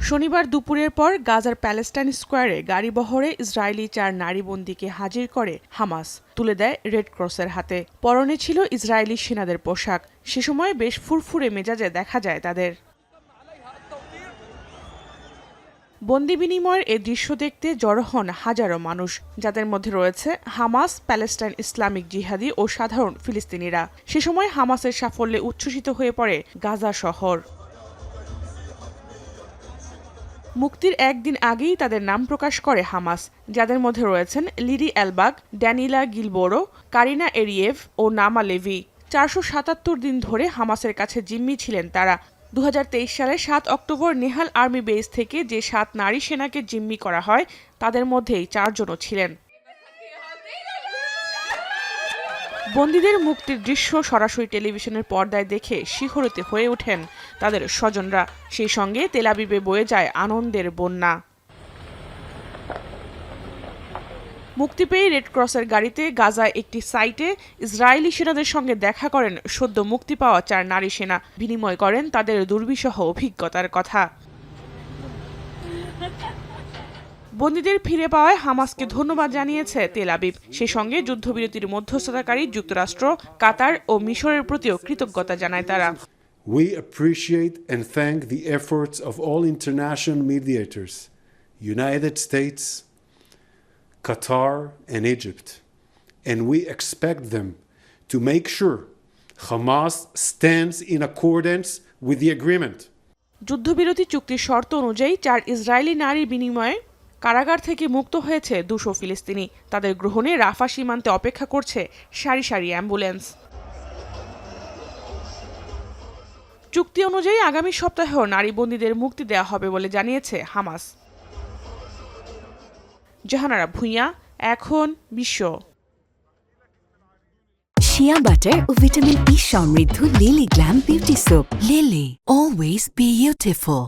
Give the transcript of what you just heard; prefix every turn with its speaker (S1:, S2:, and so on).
S1: শনিবার দুপুরের পর গাজার প্যালেস্টাইন স্কোয়ারে গাড়িবহরে ইসরায়েলি 4 নারী বন্দীকে হাজির করে হামাস, তুলে দেয় রেড ক্রসের হাতে। পরনে ছিল ইসরায়েলি সেনাদের পোশাক। সে সময় বেশ ফুরফুরে মেজাজে দেখা যায় তাদের। বন্দি বিনিময়ের এ দৃশ্য দেখতে জড়ো হন হাজারো মানুষ, যাদের মধ্যে রয়েছে হামাস, প্যালেস্টাইন ইসলামিক জিহাদি ও সাধারণ ফিলিস্তিনিরা। সে সময় হামাসের সাফল্যে উচ্ছ্বসিত হয়ে পড়ে গাজা শহর। মুক্তির একদিন আগেই তাদের নাম প্রকাশ করে হামাস, যাদের মধ্যে রয়েছেন লিডি এলবাগ, ড্যানিলা গিলবোরো, কারিনা এরিয়েভ ও নামা লেভি। 477 দিন ধরে হামাসের কাছে জিম্মি ছিলেন তারা। 2023 সালের 7 অক্টোবর নেহাল আর্মি বেস থেকে যে 7 নারী সেনাকে জিম্মি করা হয়, তাদের মধ্যেই 4 জনও ছিলেন। বন্দীদের মুক্তির দৃশ্য সরাসরি টেলিভিশনের পর্দায় দেখে শিহরিত হয়ে ওঠেন তাদের স্বজনরা। সেই সঙ্গে তেল আবিবে বয়ে যায় আনন্দের বন্যা। মুক্তি পেয়ে রেড ক্রসের গাড়িতে গাজায় একটি সাইটে ইসরায়েলি সেনাদের সঙ্গে দেখা করেন সদ্য মুক্তি পাওয়া 4 নারী সেনা। বিনিময় করেন তাদের দুর্বিষহ অভিজ্ঞতার কথা। বন্দীদের ফিরে পাওয়ায় হামাসকে ধন্যবাদ জানিয়েছে তেল আবিব। সেই সঙ্গে যুদ্ধবিরতির মধ্যস্থতাকারী যুক্তরাষ্ট্র, কাতার ও মিশরের প্রতিও কৃতজ্ঞতা জানায় তারা।
S2: We appreciate and thank the efforts of all international mediators, United States, Qatar and Egypt, and we expect them to make sure Hamas stands in accordance with the agreement.
S1: যুদ্ধবিরতি চুক্তির শর্ত অনুযায়ী 4 ইসরায়েলি নারীর বিনিময়ে কারাগার থেকে মুক্ত হয়েছে 200 ফিলিস্তিনি। তাদের গ্রহণে রাফা সীমান্তে অপেক্ষা করছে সারি সারি অ্যাম্বুলেন্স। চুক্তি অনুযায়ী আগামী সপ্তাহেও নারী বন্দীদের মুক্তি দেওয়া হবে বলে জানিয়েছে হামাস। জাহানারা ভুঁইয়া, এখন বিশ্ব।
S3: শিয়া বাটার ও ভিটামিন ই সমৃদ্ধ lily glam beauty soap. Lily, always beautiful.